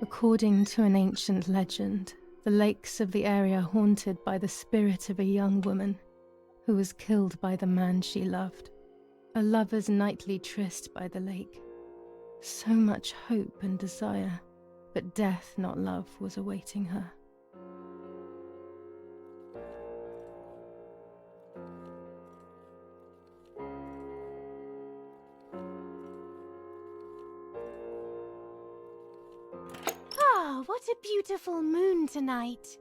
According to an ancient legend, the lakes of the area are haunted by the spirit of a young woman who was killed by the man she loved. A lover's nightly tryst by the lake. So much hope and desire, but death, not love, was awaiting her. Ah, what a beautiful moon tonight.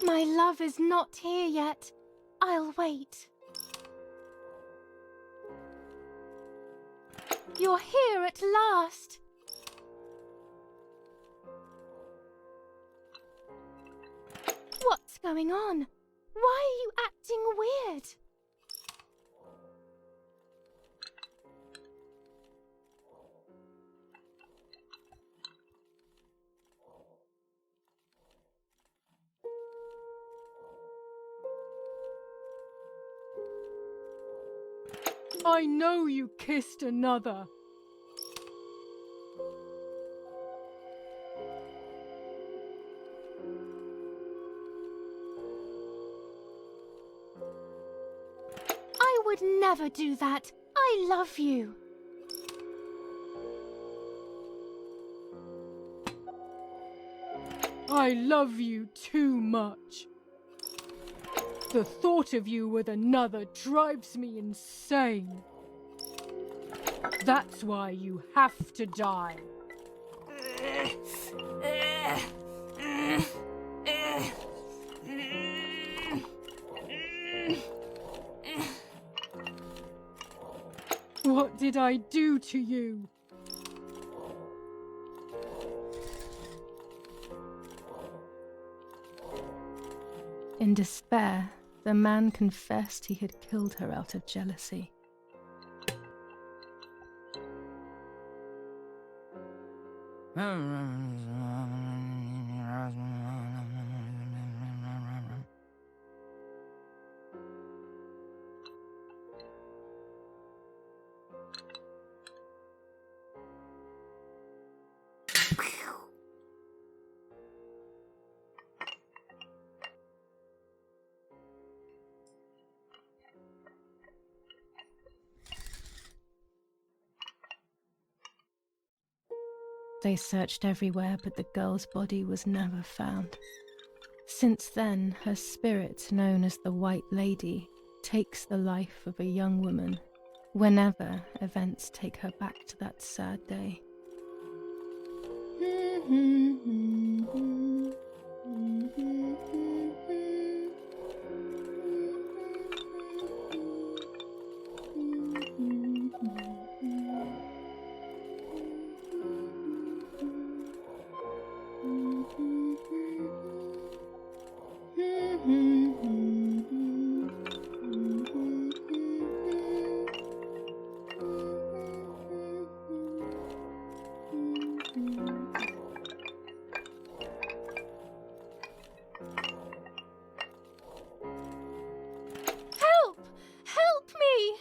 My love is not here yet. I'll wait. You're here at last. What's going on? Why are you acting weird? I know you kissed another. I would never do that. I love you. I love you too much. The thought of you with another drives me insane. That's why you have to die. What did I do to you? In despair, the man confessed he had killed her out of jealousy. They searched everywhere, but the girl's body was never found. Since then, her spirit, known as the White Lady, takes the life of a young woman whenever events take her back to that sad day. Help me!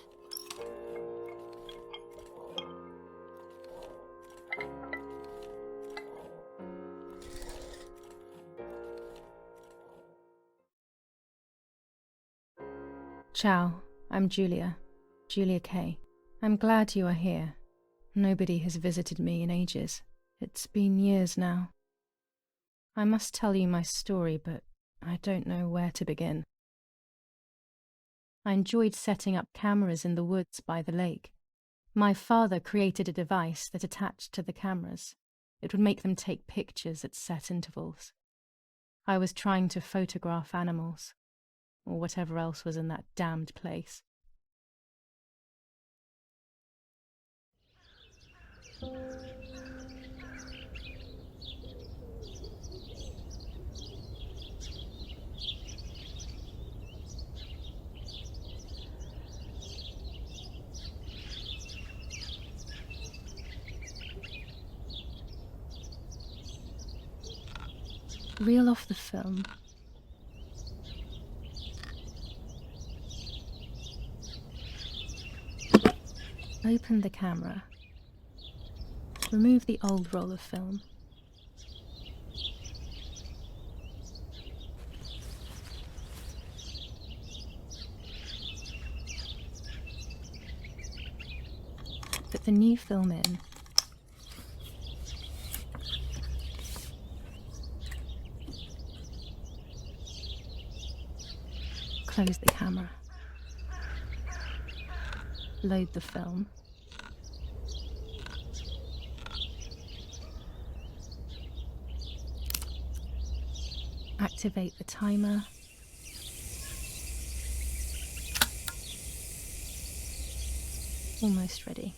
Ciao, I'm Giulia. Giulia K. I'm glad you are here. Nobody has visited me in ages. It's been years now. I must tell you my story, but I don't know where to begin. I enjoyed setting up cameras in the woods by the lake. My father created a device that attached to the cameras. It would make them take pictures at set intervals. I was trying to photograph animals, or whatever else was in that damned place. Reel off the film. Open the camera. Remove the old roll of film. Put the new film in. Close the camera. Load the film. Activate the timer. Almost ready.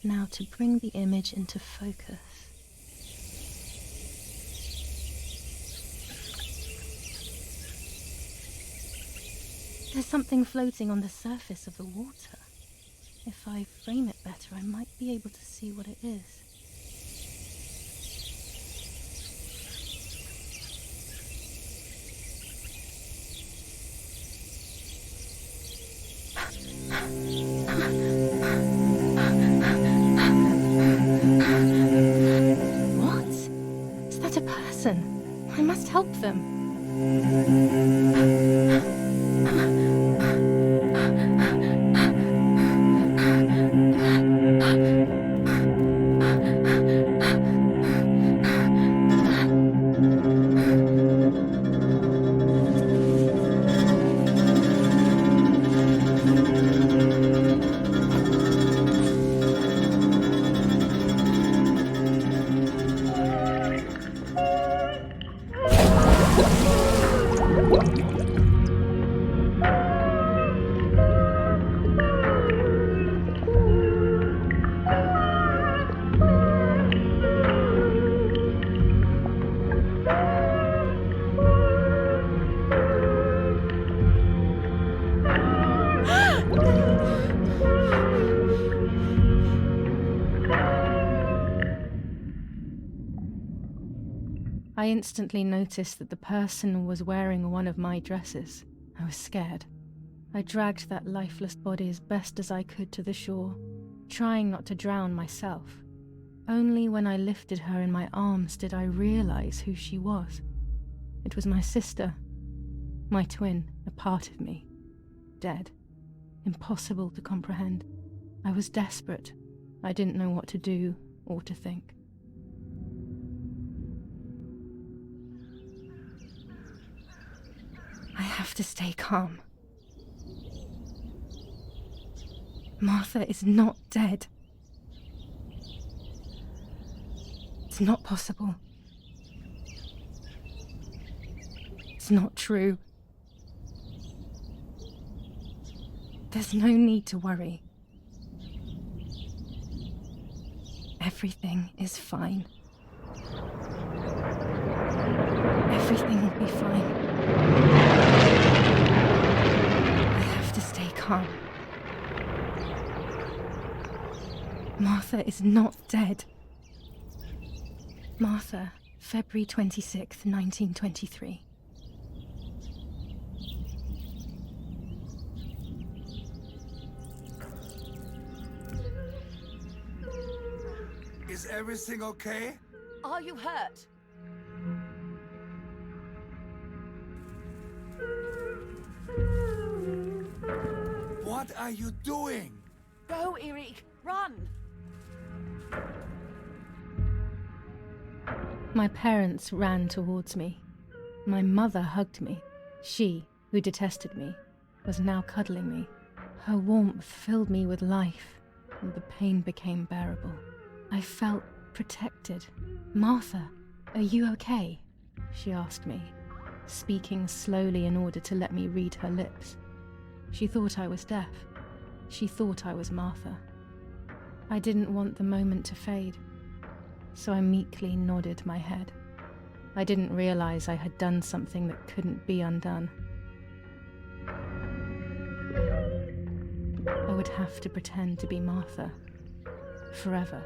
Now to bring the image into focus. There's something floating on the surface of the water. If I frame it better, I might be able to see what it is. What? Is that a person? I must help them. I instantly noticed that the person was wearing one of my dresses. I was scared. I dragged that lifeless body as best as I could to the shore, trying not to drown myself. Only when I lifted her in my arms did I realize who she was. It was my sister, my twin, a part of me, dead. Impossible to comprehend. I was desperate. I didn't know what to do or to think. I have to stay calm. Martha is not dead. It's not possible. It's not true. There's no need to worry. Everything is fine. Everything will be fine. I have to stay calm. Martha is not dead. Martha, February 26th, 1923. Is everything okay? Are you hurt? What are you doing? Go, Eric, run! My parents ran towards me. My mother hugged me. She, who detested me, was now cuddling me. Her warmth filled me with life, and the pain became bearable. I felt protected. "Martha, are you okay?" she asked me, speaking slowly in order to let me read her lips. She thought I was deaf. She thought I was Martha. I didn't want the moment to fade, so I meekly nodded my head. I didn't realize I had done something that couldn't be undone. I would have to pretend to be Martha forever.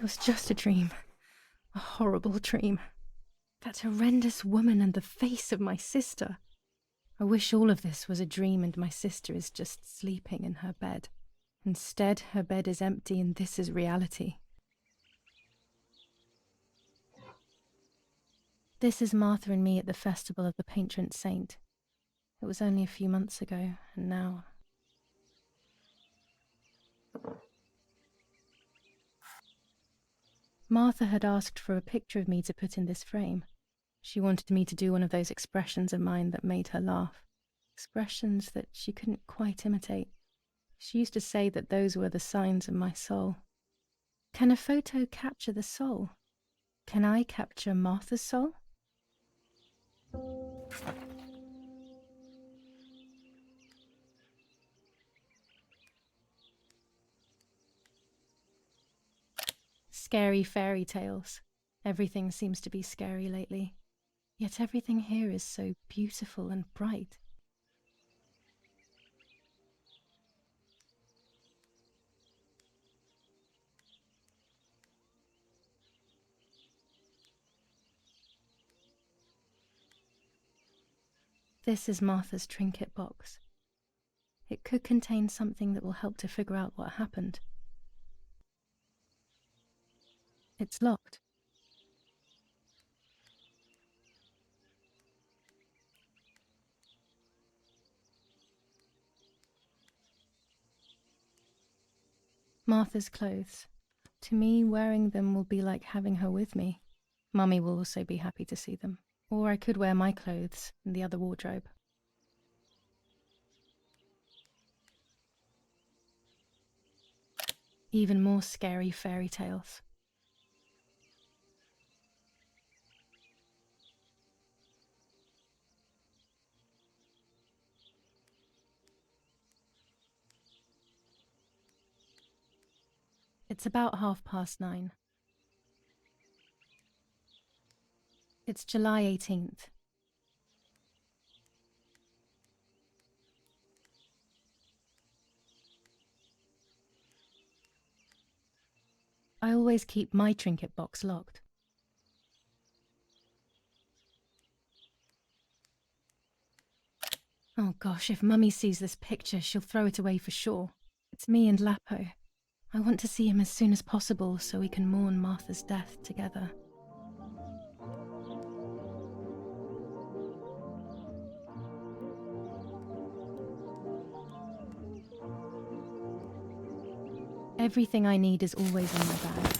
It was just a dream. A horrible dream. That horrendous woman and the face of my sister. I wish all of this was a dream and my sister is just sleeping in her bed. Instead, her bed is empty and this is reality. This is Martha and me at the festival of the patron saint. It was only a few months ago, and now... Martha had asked for a picture of me to put in this frame. She wanted me to do one of those expressions of mine that made her laugh. Expressions that she couldn't quite imitate. She used to say that those were the signs of my soul. Can a photo capture the soul? Can I capture Martha's soul? Scary fairy tales. Everything seems to be scary lately. Yet everything here is so beautiful and bright. This is Martha's trinket box. It could contain something that will help to figure out what happened. It's locked. Martha's clothes. To me, wearing them will be like having her with me. Mummy will also be happy to see them. Or I could wear my clothes in the other wardrobe. Even more scary fairy tales. It's about 9:30. It's July 18th. I always keep my trinket box locked. Oh gosh, if Mummy sees this picture, she'll throw it away for sure. It's me and Lapo. I want to see him as soon as possible so we can mourn Martha's death together. Everything I need is always in my bag.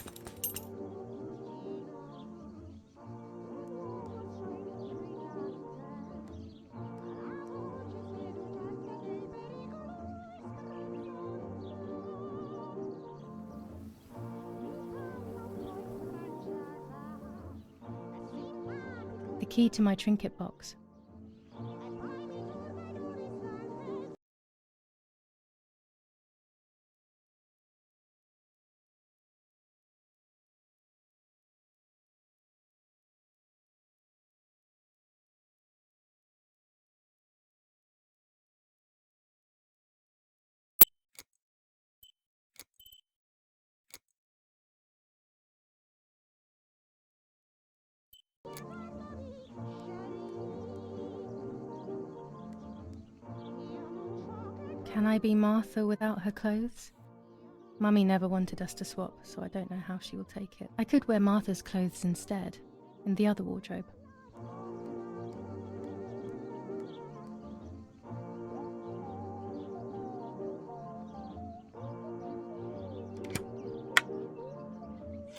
The key to my trinket box. Can I be Martha without her clothes? Mummy never wanted us to swap, so I don't know how she will take it. I could wear Martha's clothes instead, in the other wardrobe.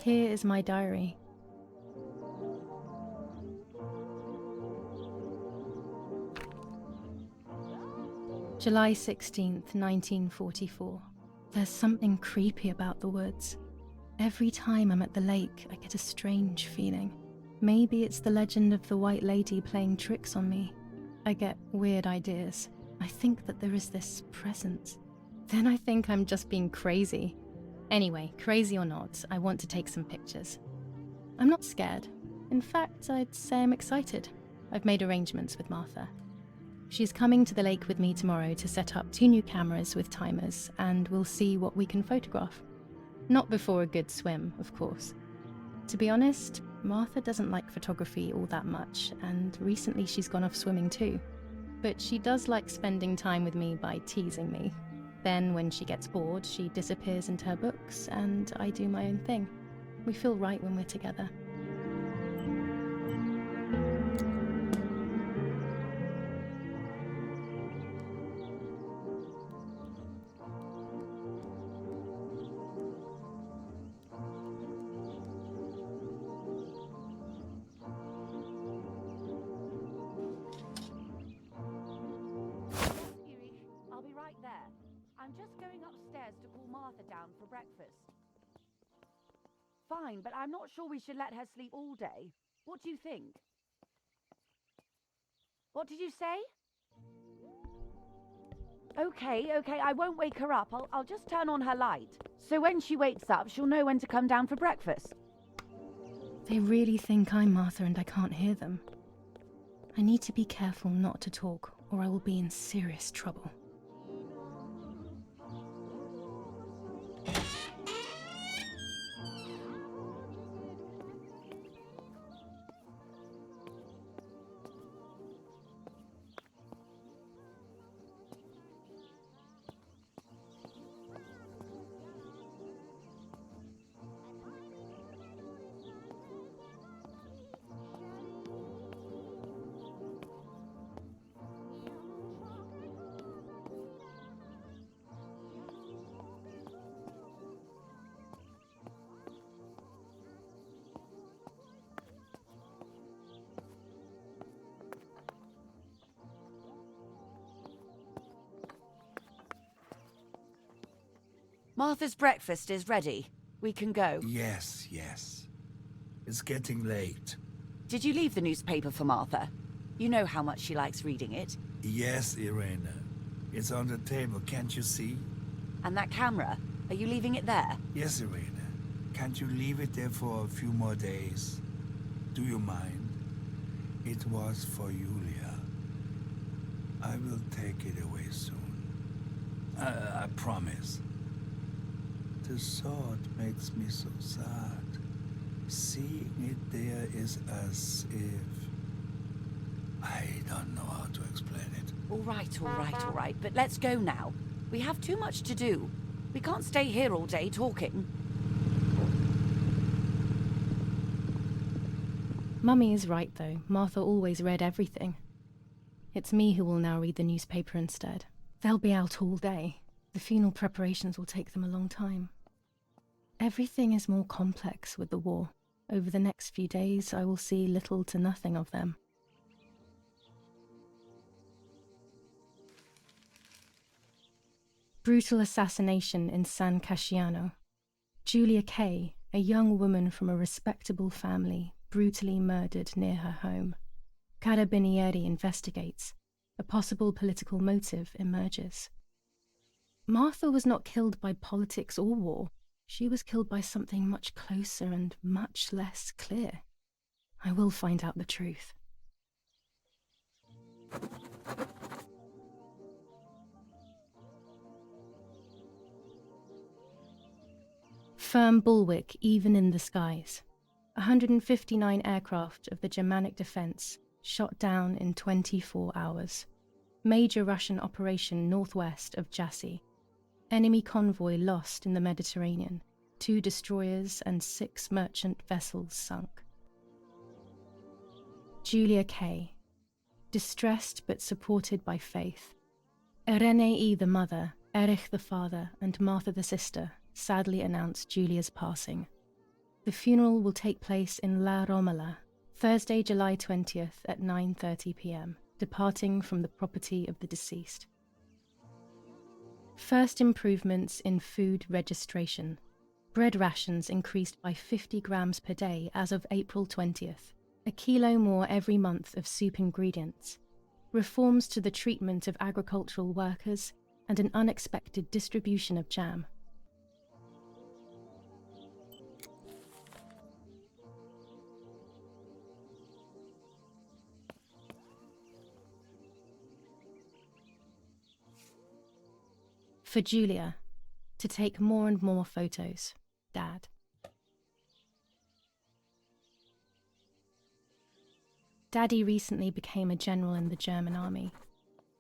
Here is my diary. July 16th, 1944. There's something creepy about the woods. Every time I'm at the lake, I get a strange feeling. Maybe it's the legend of the white lady playing tricks on me. I get weird ideas. I think that there is this presence. Then I think I'm just being crazy. Anyway, crazy or not, I want to take some pictures. I'm not scared. In fact, I'd say I'm excited. I've made arrangements with Martha. She's coming to the lake with me tomorrow to set up 2 new cameras with timers, and we'll see what we can photograph. Not before a good swim, of course. To be honest, Martha doesn't like photography all that much, and recently she's gone off swimming too. But she does like spending time with me by teasing me. Then when she gets bored, she disappears into her books, and I do my own thing. We feel right when we're together. I'll be right there. I'm just going upstairs to call Martha down for breakfast. Fine, but I'm not sure we should let her sleep all day. What do you think? What did you say? Okay, I won't wake her up. I'll just turn on her light. So when she wakes up, she'll know when to come down for breakfast. They really think I'm Martha and I can't hear them. I need to be careful not to talk, or I will be in serious trouble. Martha's breakfast is ready. We can go. Yes, yes. It's getting late. Did you leave the newspaper for Martha? You know how much she likes reading it. Yes, Irena. It's on the table, can't you see? And that camera, are you leaving it there? Yes, Irena. Can't you leave it there for a few more days? Do you mind? It was for Giulia. I will take it away soon. I promise. The thought makes me so sad. Seeing it there is as if... I don't know how to explain it. All right. But let's go now. We have too much to do. We can't stay here all day talking. Mummy is right, though. Martha always read everything. It's me who will now read the newspaper instead. They'll be out all day. The funeral preparations will take them a long time. Everything is more complex with the war. Over the next few days, I will see little to nothing of them. Brutal assassination in San Casciano. Giulia K., a young woman from a respectable family, brutally murdered near her home. Carabinieri investigates. A possible political motive emerges. Martha was not killed by politics or war. She was killed by something much closer and much less clear. I will find out the truth. Firm bulwark even in the skies. 159 aircraft of the Germanic defense shot down in 24 hours. Major Russian operation northwest of Jassy. Enemy convoy lost in the Mediterranean. 2 destroyers and 6 merchant vessels sunk. Giulia K. Distressed but supported by faith. Irenei the mother, Erich the father, and Martha the sister sadly announced Giulia's passing. The funeral will take place in La Romola, Thursday, July 20th at 9:30 p.m., departing from the property of the deceased. First improvements in food registration. Bread rations increased by 50 grams per day as of April 20th. A kilo more every month of soup ingredients. Reforms to the treatment of agricultural workers and an unexpected distribution of jam. For Giulia, to take more and more photos. Dad. Daddy recently became a general in the German army.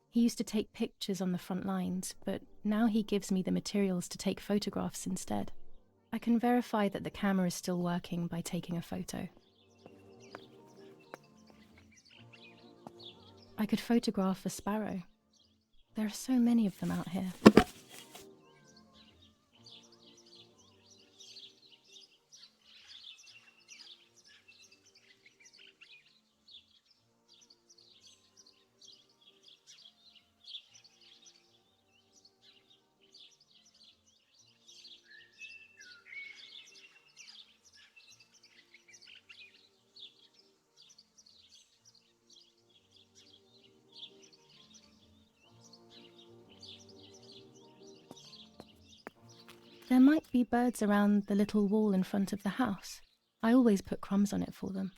He used to take pictures on the front lines, but now he gives me the materials to take photographs instead. I can verify that the camera is still working by taking a photo. I could photograph a sparrow. There are so many of them out here. There might be birds around the little wall in front of the house. I always put crumbs on it for them.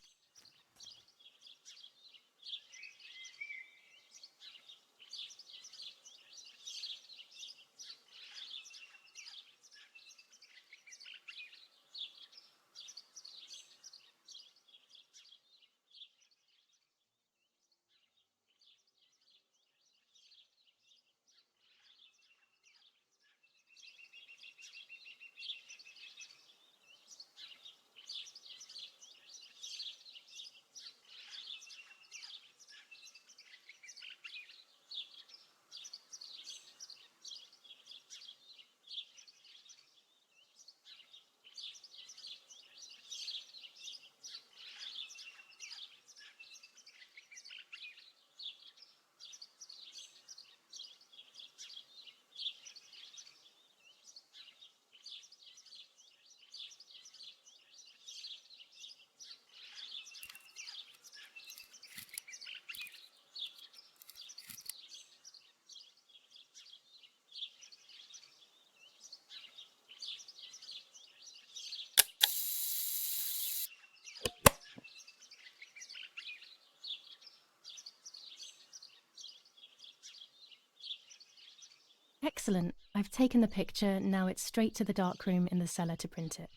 Excellent. I've taken the picture, now it's straight to the darkroom in the cellar to print it.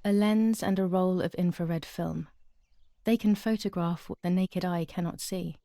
A lens and a roll of infrared film. They can photograph what the naked eye cannot see.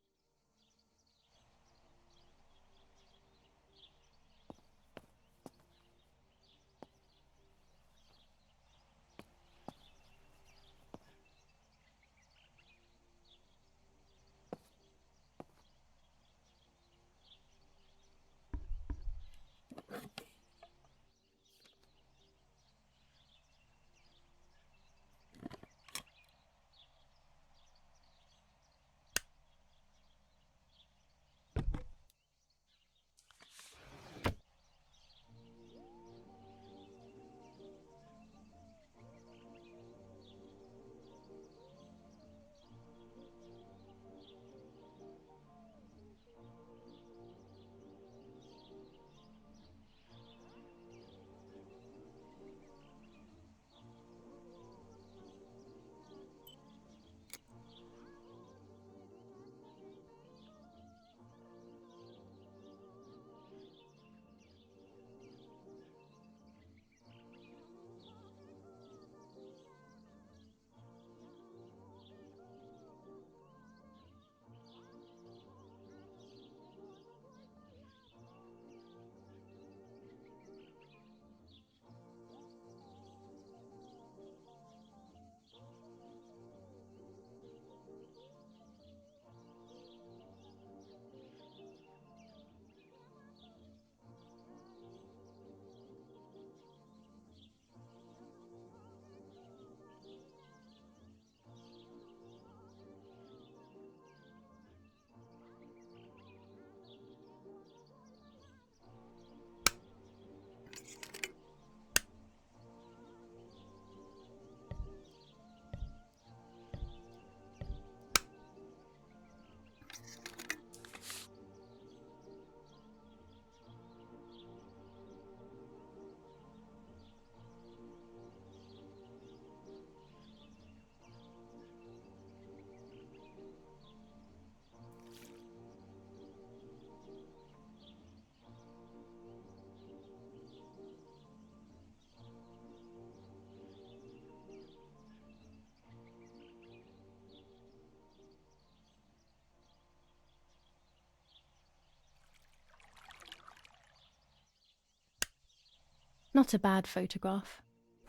Not a bad photograph.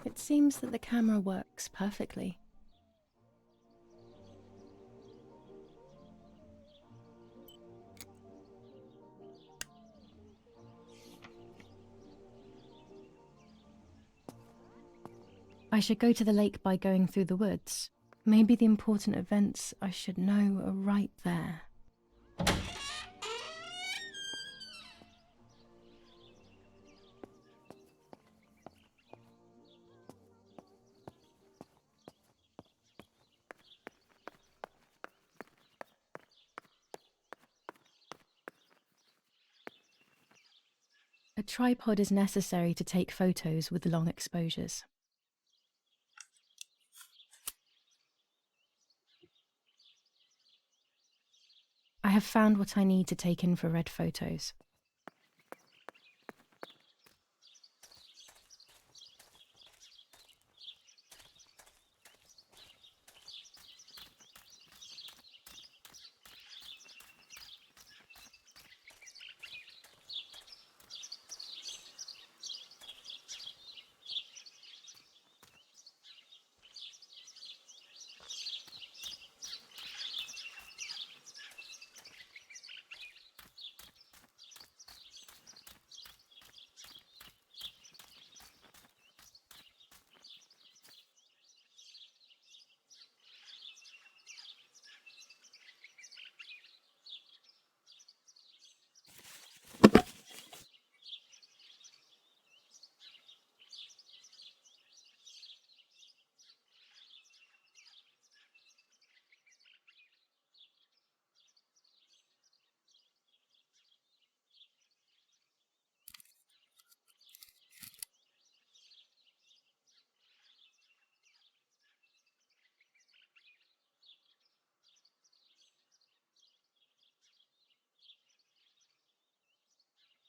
It seems that the camera works perfectly. I should go to the lake by going through the woods. Maybe the important events I should know are right there. A tripod is necessary to take photos with long exposures. I have found what I need to take infrared photos.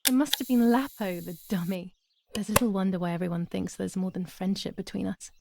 It must have been Lapo, the dummy. There's little wonder why everyone thinks there's more than friendship between us.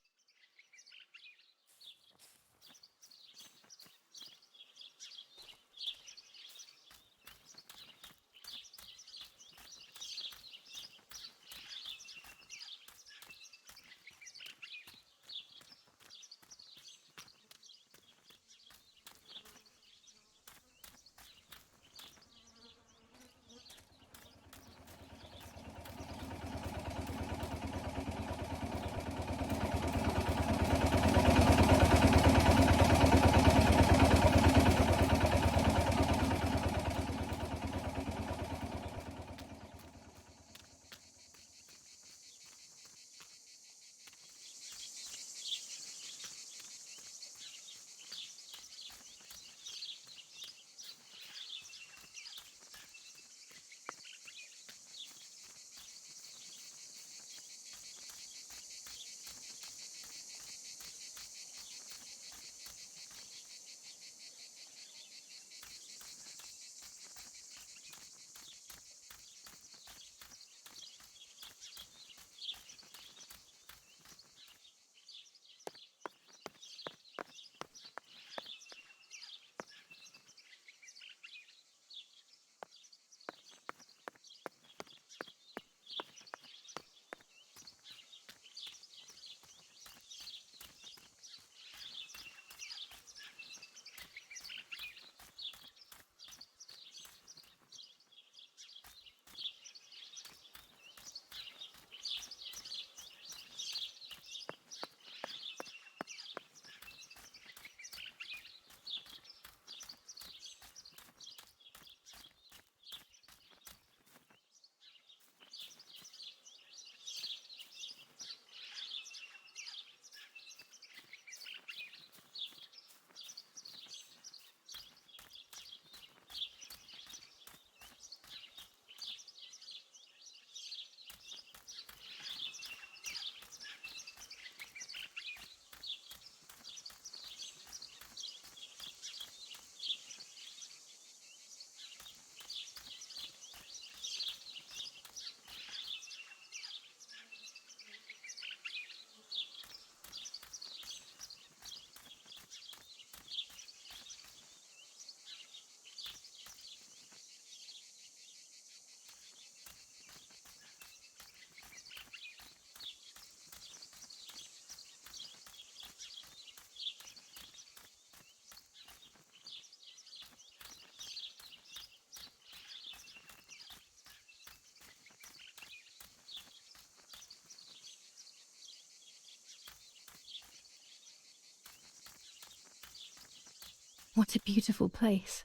What a beautiful place.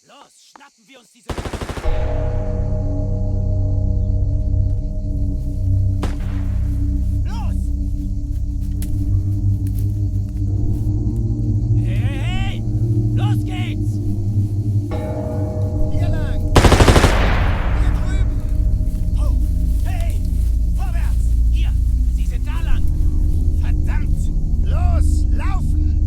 Los, schnappen wir uns diese... Los! Hey, hey, hey! Los geht's! Hier lang! Hier drüben! Oh, hey! Vorwärts! Hier! Sie sind da lang! Verdammt! Los, laufen!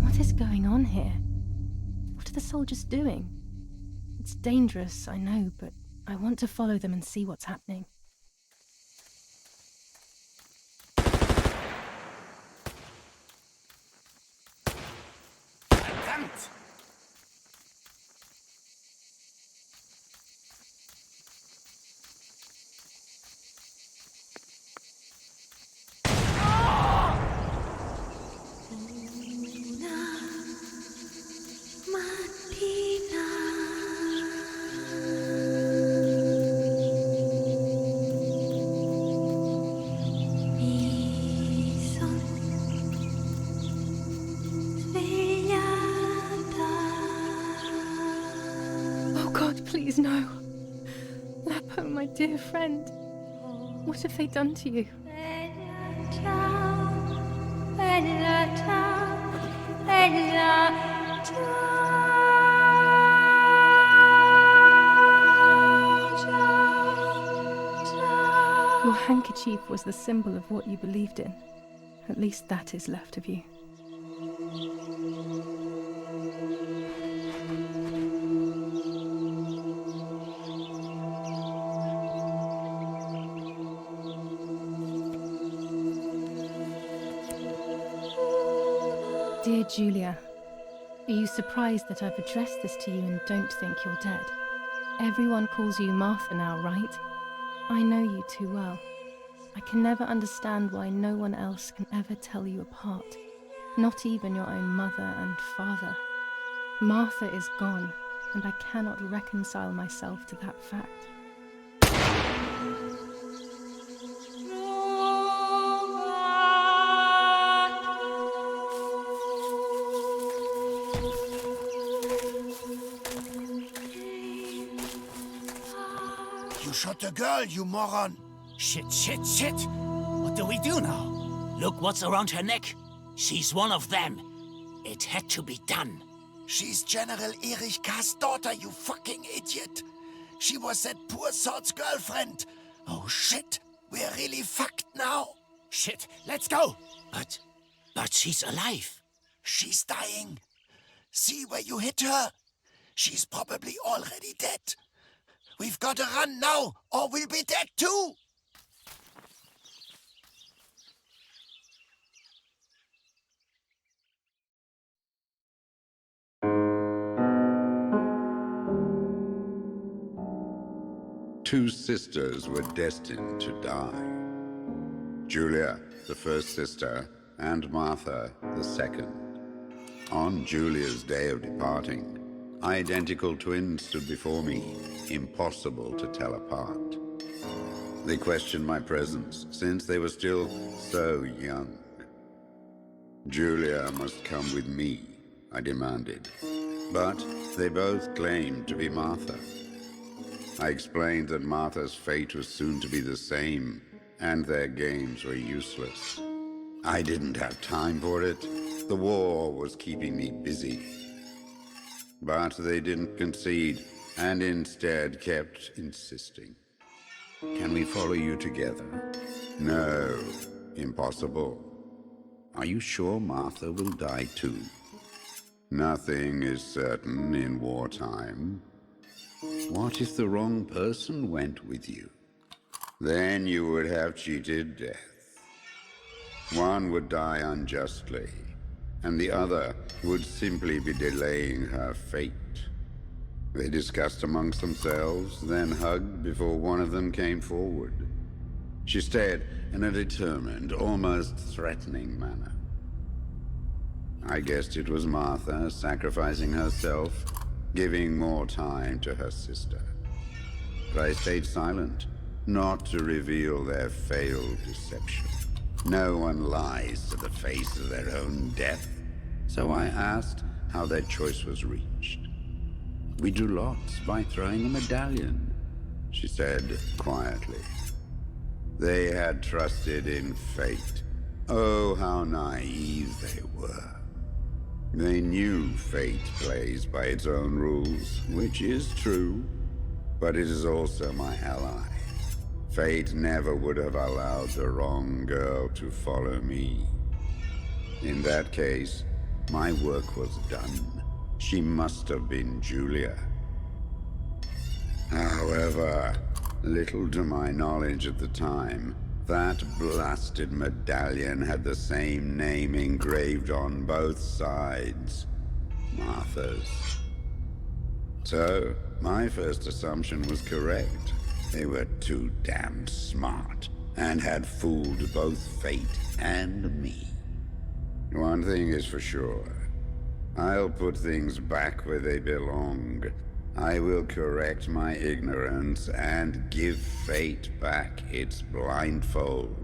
What is going on here? What are the soldiers doing? It's dangerous, I know, but I want to follow them and see what's happening. Verdammt! Oh God, please no. Lapo, my dear friend. What have they done to you? Your handkerchief was the symbol of what you believed in. At least that is left of you. Dear Giulia, are you surprised that I've addressed this to you and don't think you're dead? Everyone calls you Martha now, right? I know you too well. I can never understand why no one else can ever tell you apart. Not even your own mother and father. Martha is gone, and I cannot reconcile myself to that fact. You shot the girl, you moron! Shit, shit, shit! What do we do now? Look what's around her neck. She's one of them. It had to be done. She's General Erich K.'s daughter, you fucking idiot. She was that poor sod's girlfriend. Oh shit, we're really fucked now. Shit, let's go! But she's alive. She's dying. See where you hit her? She's probably already dead. We've got to run now, or we'll be dead too! Two sisters were destined to die. Giulia, the first sister, and Martha, the second. On Giulia's day of departing, identical twins stood before me, impossible to tell apart. They questioned my presence, since they were still so young. Giulia must come with me, I demanded. But they both claimed to be Martha. I explained that Martha's fate was soon to be the same, and their games were useless. I didn't have time for it. The war was keeping me busy. But they didn't concede, and instead kept insisting. Can we follow you together? No, impossible. Are you sure Martha will die too? Nothing is certain in wartime. What if the wrong person went with you? Then you would have cheated death. One would die unjustly, and the other would simply be delaying her fate. They discussed amongst themselves, then hugged before one of them came forward. She stared in a determined, almost threatening manner. I guessed it was Martha sacrificing herself, giving more time to her sister. But I stayed silent, not to reveal their failed deception. No one lies to the face of their own death, so I asked how their choice was reached. "We drew lots by throwing a medallion," she said quietly. They had trusted in fate. Oh, how naive they were. They knew fate plays by its own rules, which is true, but it is also my ally. Fate never would have allowed the wrong girl to follow me. In that case, my work was done. She must have been Giulia. However, little to my knowledge at the time, that blasted medallion had the same name engraved on both sides. Martha's. So, my first assumption was correct. They were too damned smart, and had fooled both fate and me. One thing is for sure. I'll put things back where they belong. I will correct my ignorance and give fate back its blindfold.